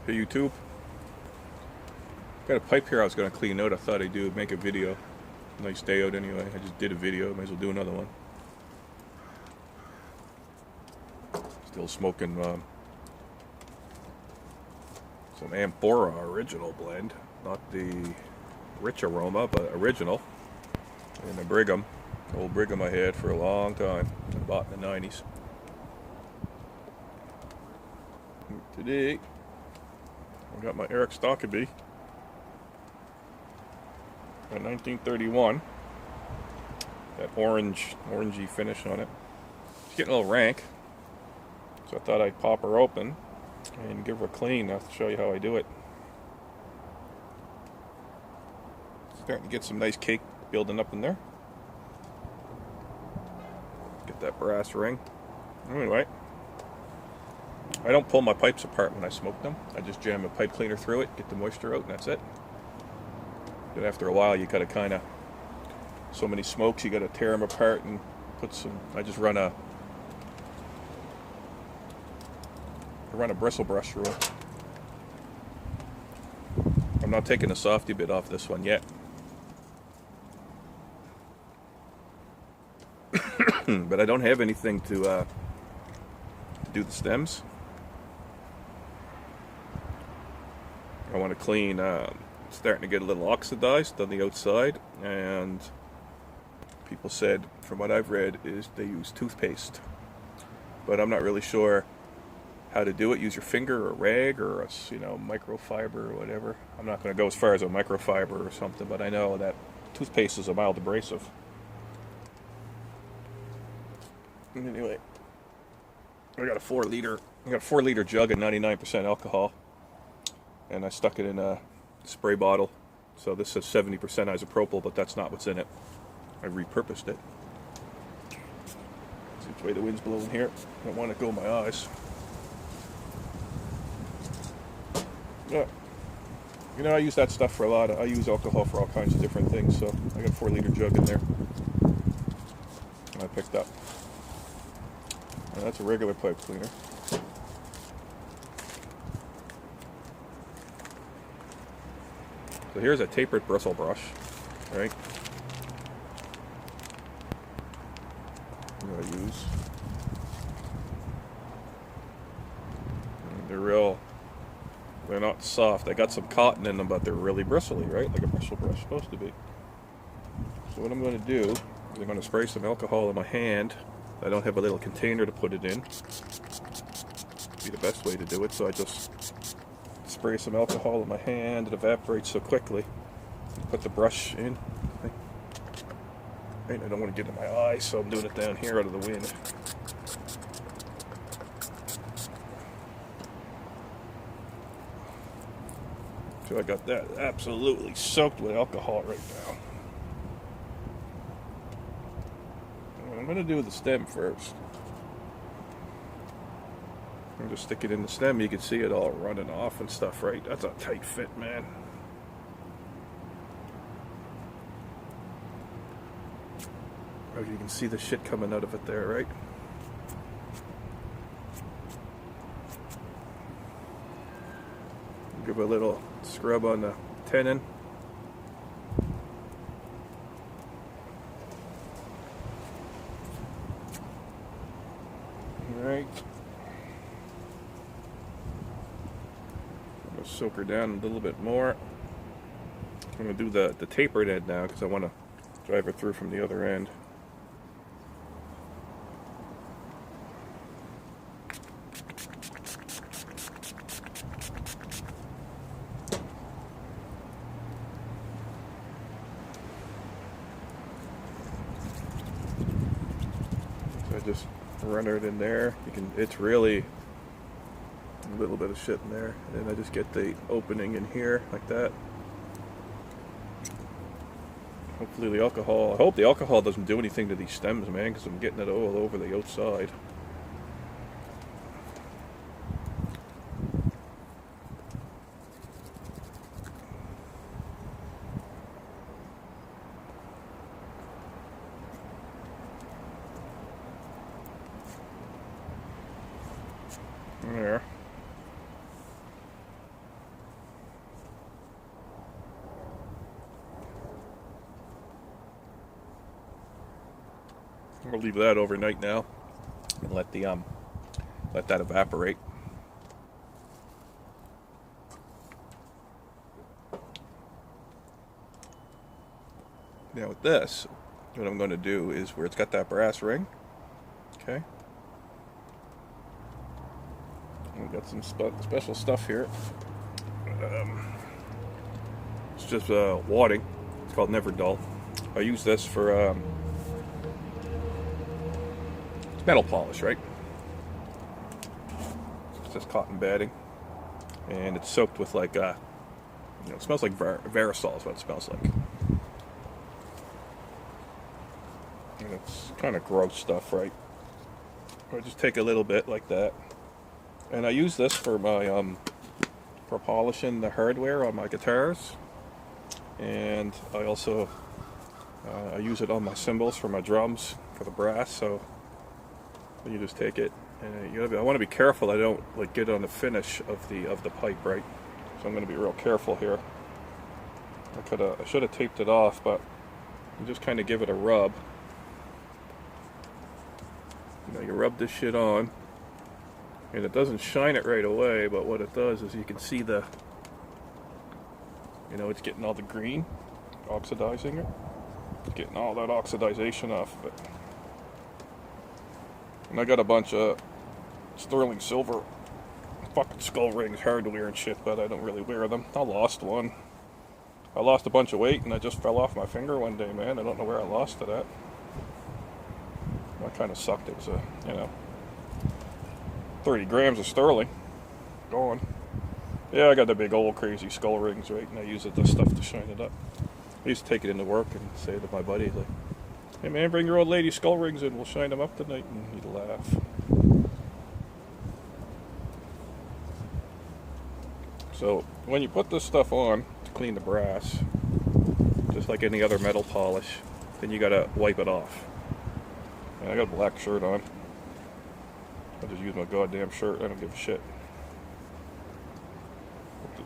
Hey YouTube, got a pipe here I was going to clean out. I thought I'd make a video. Nice day out anyway. I just did a video. Might as well do another one. Still smoking some Amphora original blend. Not the rich aroma, but original. In a Brigham. Old Brigham I had for a long time. I bought in the 90s. Today, I got my Eric Stockeby. A 1931. That orangey finish on it. It's getting a little rank. So I thought I'd pop her open and give her a clean. I'll show you how I do it. Starting to get some nice cake building up in there. Get that brass ring. Anyway, I don't pull my pipes apart when I smoke them. I just jam a pipe cleaner through it, get the moisture out, and that's it. But after a while, you gotta kind of, so many smokes, you gotta tear them apart and put some. I run a bristle brush through it. I'm not taking the softy bit off this one yet. But I don't have anything to do the stems. I want to clean. Starting to get a little oxidized on the outside, and people said, from what I've read, is they use toothpaste. But I'm not really sure how to do it. Use your finger or a rag or a microfiber or whatever. I'm not going to go as far as a microfiber or something, but I know that toothpaste is a mild abrasive. Anyway, I got a 4 liter jug of 99% alcohol, and I stuck it in a spray bottle. So this says 70% isopropyl, but that's not what's in it. I repurposed it. See which way the wind's blowing here. I don't want to go in my eyes. Yeah. I use that stuff for I use alcohol for all kinds of different things, so I got a 4 liter jug in there. I picked up. And that's a regular pipe cleaner. So here's a tapered bristle brush, right? I'm gonna use. They're not soft. They got some cotton in them, but they're really bristly, right? Like a bristle brush is supposed to be. So what I'm gonna do is I'm gonna spray some alcohol in my hand. I don't have a little container to put it in. Be the best way to do it. So I just spray some alcohol in my hand. It evaporates so quickly. Put the brush in. Right, I don't want to get in my eye, so I'm doing it down here out of the wind. So I got that absolutely soaked with alcohol right now. And I'm going to do the stem first. I'm just stick it in the stem. You can see it all running off and stuff, right? That's a tight fit, man. Oh, you can see the shit coming out of it there, right? Give a little scrub on the tenon. Alright. I'm going to soak her down a little bit more. I'm going to do the tapered end now because I want to drive her through from the other end. So I just run it in there. It's really a little bit of shit in there. And then I just get the opening in here like that. Hopefully the alcohol, I hope the alcohol doesn't do anything to these stems, man, because I'm getting it all over the outside. There. We'll leave that overnight now and let that evaporate. Now with this, what I'm going to do is where it's got that brass ring, okay? We've got some special stuff here. It's just wadding. It's called Never Dull. I use this for it's metal polish, right? It's just cotton batting, and it's soaked with like it smells like Verisol is what it smells like. And it's kind of gross stuff, right? I just take a little bit like that, and I use this for my for polishing the hardware on my guitars, and I also I use it on my cymbals for my drums for the brass. So you just take it, and I want to be careful I don't like get on the finish of the pipe, right? So I'm going to be real careful here. I should have taped it off, but you just kind of give it a rub. You rub this shit on, and it doesn't shine it right away, but what it does is you can see it's getting all the green, oxidizing it. It's getting all that oxidization off of it. And I got a bunch of sterling silver fucking skull rings, hardware and shit, but I don't really wear them. I lost one. I lost a bunch of weight, and I just fell off my finger one day, man. I don't know where I lost it at. That kind of sucked. It was 30 grams of sterling gone. Yeah, I got the big old crazy skull rings, right? And I use this stuff to shine it up. I used to take it into work and say to my buddy, like, "Hey man, bring your old lady skull rings in. We'll shine them up tonight." And he'd laugh. So when you put this stuff on to clean the brass, just like any other metal polish, then you gotta wipe it off. And I got a black shirt on. I just use my goddamn shirt. I don't give a shit.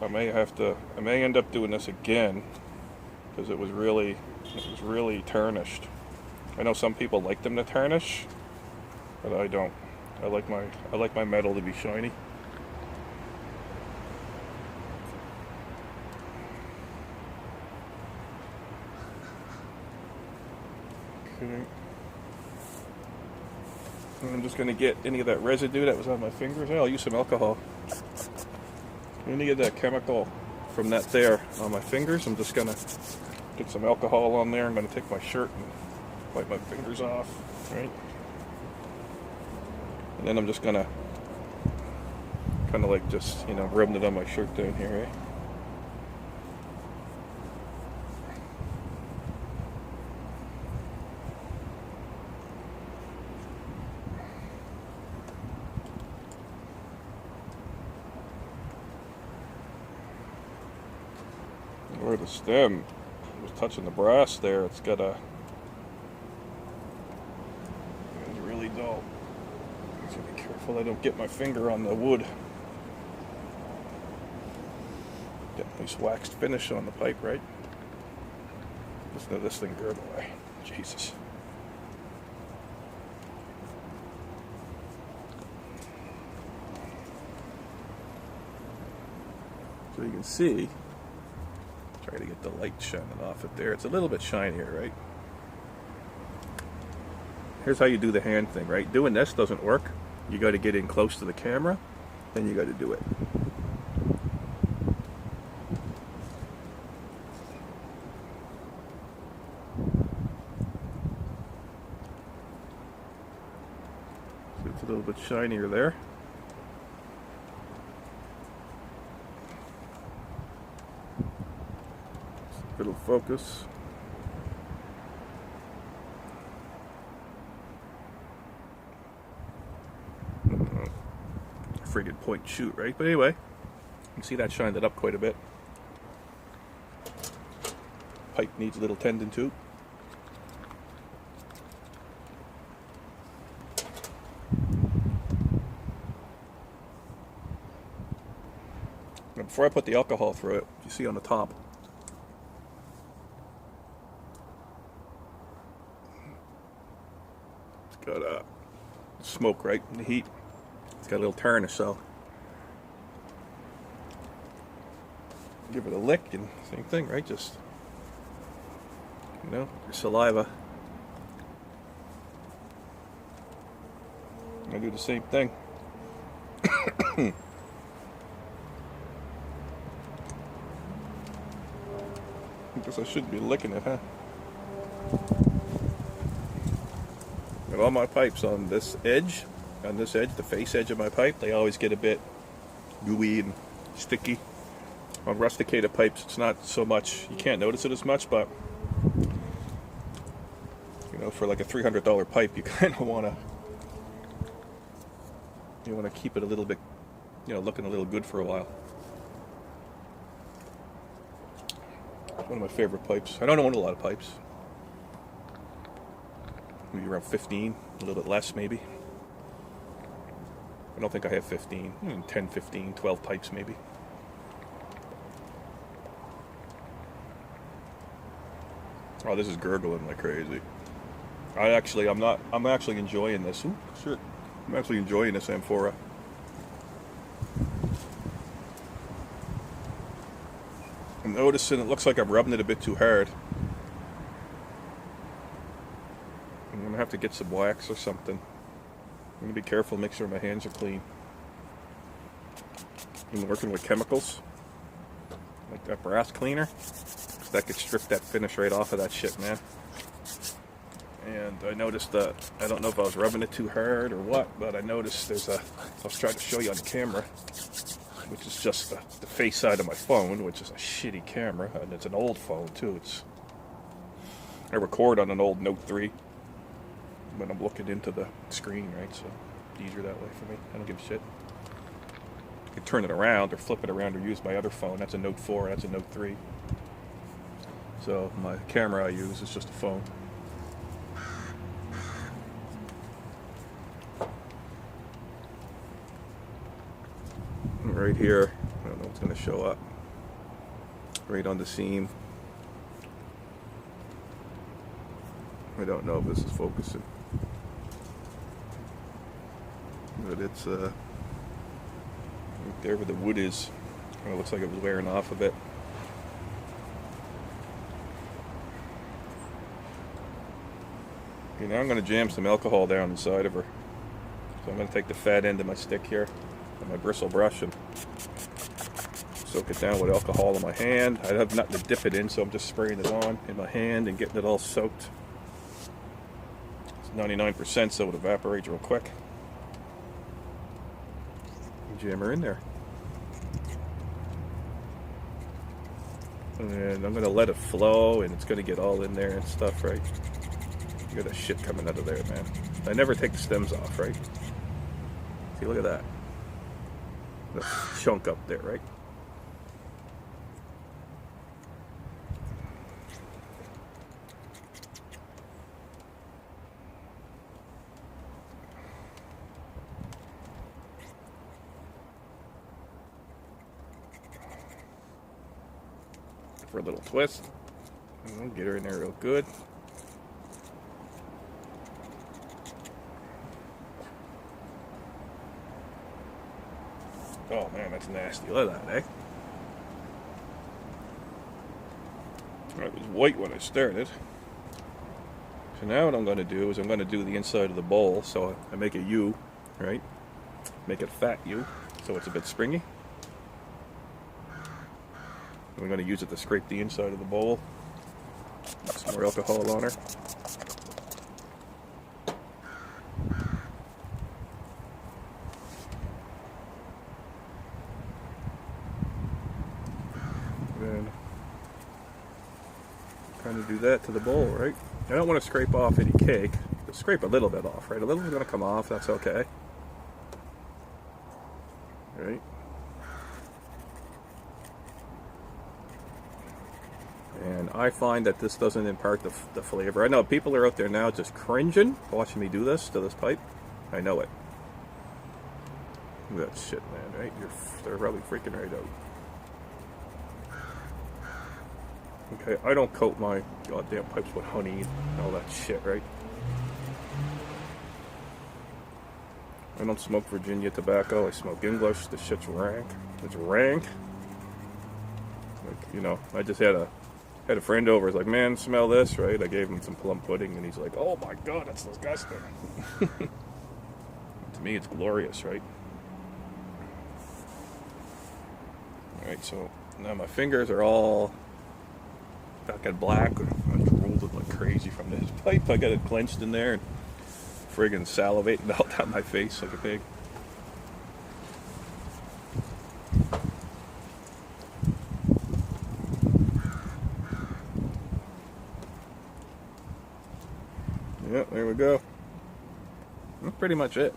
I may end up doing this again because it was really tarnished. I know some people like them to tarnish, but I don't. I like my metal to be shiny. Okay. And I'm just going to get any of that residue that was on my fingers. I'll use some alcohol. I'm going to get that chemical from that there on my fingers. I'm just going to get some alcohol on there. I'm going to take my shirt and wipe my fingers off, right? And then I'm just going to kind of like just, rubbing it on my shirt down here, right? Where the stem was touching the brass there, it's really dull. So be careful I don't get my finger on the wood. Get a nice waxed finish on the pipe, right? Listen to this thing gurgle away. Jesus. So you can see, try to get the light shining off it there. It's a little bit shinier, right? Here's how you do the hand thing, right? Doing this doesn't work. You got to get in close to the camera, then you got to do it. So it's a little bit shinier there. It'll focus. Friggin' point shoot, right? But anyway, you can see that shined it up quite a bit. Pipe needs a little tending to. Now before I put the alcohol through it, you see on the top, got smoke, right? The heat. It's got a little tarnish, so give it a lick and same thing, right? Just, you know, your saliva. I do the same thing. I guess I shouldn't be licking it, huh? Got all my pipes on this edge, the face edge of my pipe, they always get a bit gooey and sticky. On rusticated pipes, it's not so much, you can't notice it as much, but you know, for like a $300 pipe, you kind of want to keep it a little bit, you know, looking a little good for a while. It's one of my favorite pipes. I don't own a lot of pipes. Maybe around 15, a little bit less maybe. I don't think I have 15, 10, 15, 12 pipes maybe. Oh, this is gurgling like crazy. I'm actually enjoying this. Ooh, shit. I'm actually enjoying this amphora. I'm noticing it looks like I'm rubbing it a bit too hard. I'm gonna have to get some wax or something. I'm gonna be careful, make sure my hands are clean. I'm working with chemicals, like that brass cleaner. That could strip that finish right off of that shit, man. And I noticed that, I don't know if I was rubbing it too hard or what, but I noticed I was trying to show you on the camera, which is just the face side of my phone, which is a shitty camera, and it's an old phone too. I record on an old Note 3 when I'm looking into the screen, right? So it's easier that way for me. I don't give a shit. I can turn it around or flip it around or use my other phone. That's a Note 4, that's a Note 3. So my camera I use is just a phone. Right here, I don't know what's going to show up. Right on the seam. I don't know if this is focusing. But it's right there where the wood is. It looks like it was wearing off a bit. Okay, now I'm going to jam some alcohol down inside of her. So I'm going to take the fat end of my stick here and my bristle brush and soak it down with alcohol in my hand. I have nothing to dip it in, so I'm just spraying it on in my hand and getting it all soaked. It's 99%, so it evaporates real quick. Jam her in there. And I'm going to let it flow, and it's going to get all in there and stuff, right? You got that shit coming out of there, man. I never take the stems off, right? See, look at that. The chunk up there, right? For a little twist. And get her in there real good. Oh man, that's nasty. Look at that, eh? It was white when I started. So now what I'm going to do is I'm going to do the inside of the bowl. So I make a U, right? Make it a fat U, so it's a bit springy. I'm going to use it to scrape the inside of the bowl. Some more alcohol on her. And kind of do that to the bowl, right? I don't want to scrape off any cake. Just scrape a little bit off, right? A little is going to come off, that's okay. Right? And I find that this doesn't impart the flavor. I know people are out there now just cringing watching me do this to this pipe. I know it. Look at that shit, man, right? They're probably freaking right out. Okay, I don't coat my goddamn pipes with honey and all that shit, right? I don't smoke Virginia tobacco. I smoke English. This shit's rank. It's rank. Like, you know, I just had a friend over. He's like, man, smell this, right? I gave him some plum pudding, and he's like, oh my god, that's disgusting. To me, it's glorious, right? All right, so now my fingers are all fucking black. I rolled it like crazy from this pipe. I got it clenched in there and friggin' salivating all down my face like a pig. Yep, there we go. That's pretty much it.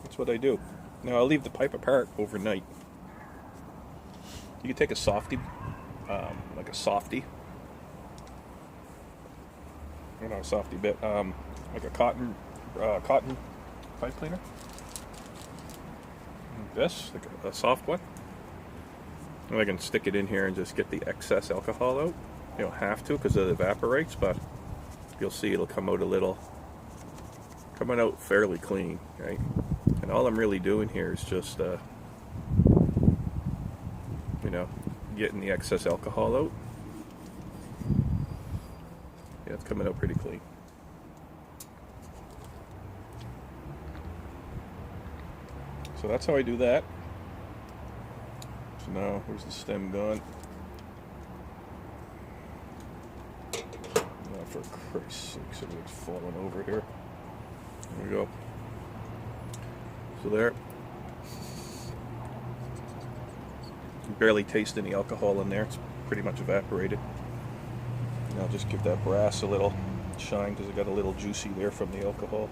That's what I do. Now I'll leave the pipe apart overnight. You can take a softie, like a softie. Or not a softie bit, like a cotton pipe cleaner. Like this, like a soft one. And I can stick it in here and just get the excess alcohol out. You don't have to because it evaporates, but you'll see it'll come out coming out fairly clean, right? And all I'm really doing here is just, you know, getting the excess alcohol out. Yeah, it's coming out pretty clean. So that's how I do that. So now, where's the stem gone? Oh, for Christ's sake, something's falling over here. There we go. So there. You barely taste any alcohol in there. It's pretty much evaporated. And I'll just give that brass a little shine because it got a little juicy there from the alcohol.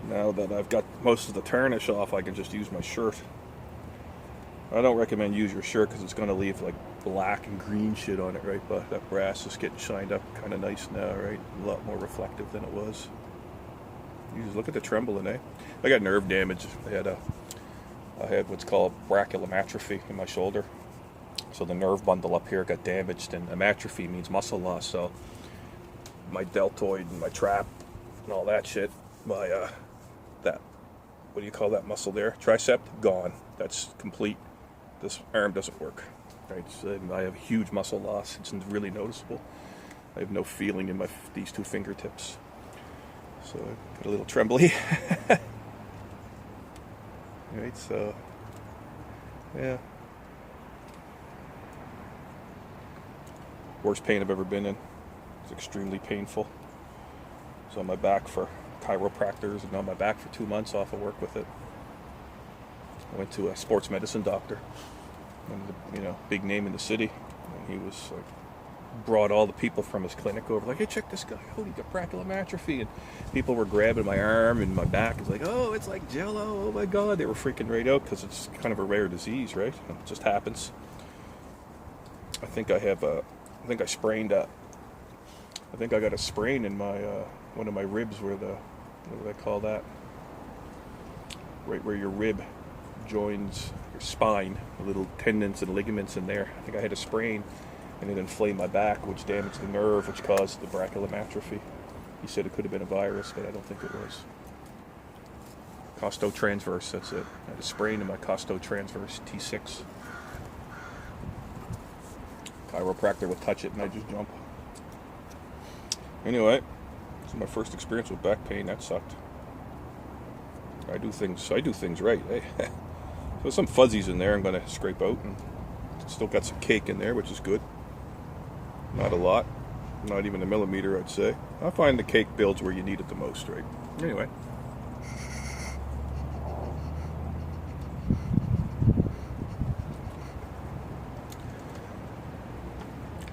Now that I've got most of the tarnish off, I can just use my shirt. I don't recommend use your shirt because it's going to leave like black and green shit on it, right? But that brass is getting shined up kind of nice now, right? A lot more reflective than it was. You just look at the trembling, eh? I got nerve damage. I had what's called brachial atrophy in my shoulder. So the nerve bundle up here got damaged, and atrophy means muscle loss. So my deltoid and my trap and all that shit, my that, what do you call that muscle there? Tricep, gone. That's complete. This arm doesn't work, right? So I have huge muscle loss. It's really noticeable. I have no feeling in these two fingertips. So I got a little trembly. Right, so yeah. Worst pain I've ever been in. It's extremely painful. I was on my back for chiropractors and on my back for 2 months off of work with it. I went to a sports medicine doctor, and big name in the city, and he was like, brought all the people from his clinic over, like, hey, check this guy, oh, he got brachial atrophy, and people were grabbing my arm and my back. It's like, oh, it's like Jello, oh my god, they were freaking right out because it's kind of a rare disease, right? It just happens. I think I got a sprain in my one of my ribs where what do they call that? Right where your rib joins your spine, the little tendons and ligaments in there. I think I had a sprain, and it inflamed my back, which damaged the nerve, which caused the brachial atrophy. He said it could have been a virus, but I don't think it was. Costotransverse, that's it. I had a sprain in my costotransverse T6. Chiropractor would touch it and I just jump. Anyway, this is my first experience with back pain. That sucked. I do things right. Eh? So some fuzzies in there I'm going to scrape out, and still got some cake in there, which is good. Not a lot. Not even a millimeter, I'd say. I find the cake builds where you need it the most, right? Anyway.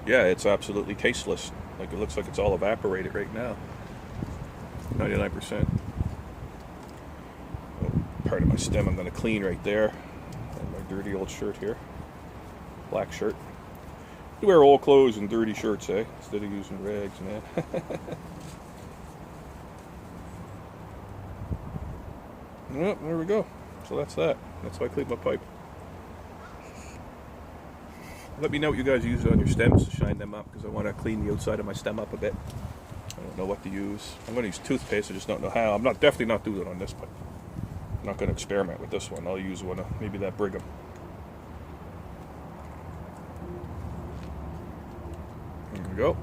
Yeah, it's absolutely tasteless. Like, it looks like it's all evaporated right now. 99%. Part of my stem I'm going to clean right there. And my dirty old shirt here. Black shirt. You wear old clothes and dirty shirts, eh? Instead of using rags, man. Well, there we go. So that's that. That's how I clean my pipe. Let me know what you guys use on your stems to shine them up, because I want to clean the outside of my stem up a bit. I don't know what to use. I'm going to use toothpaste, I just don't know how. I'm definitely not doing it on this pipe. I'm not going to experiment with this one. I'll use one of maybe that Brigham. There we go.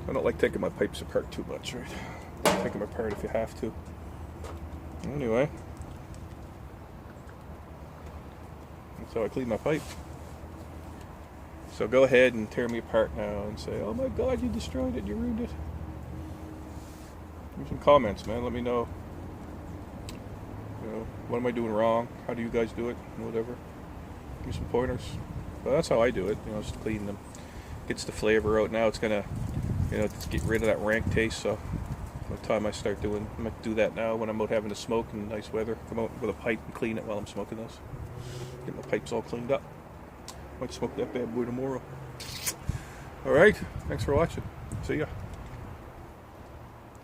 I don't like taking my pipes apart too much, right? Take them apart if you have to. Anyway, that's how I clean my pipe. So go ahead and tear me apart now and say, oh my God, you destroyed it, you ruined it. Leave some comments, man. Let me know. You know, what am I doing wrong? How do you guys do it? Whatever. Give me some pointers. But that's how I do it. You know, just clean them. Gets the flavor out. Now it's gonna, you know, just get rid of that rank taste. So by the time I start doing, I might do that now when I'm out having a smoke in nice weather. Come out with a pipe and clean it while I'm smoking this. Get my pipes all cleaned up. Might smoke that bad boy tomorrow. Alright, thanks for watching. See ya.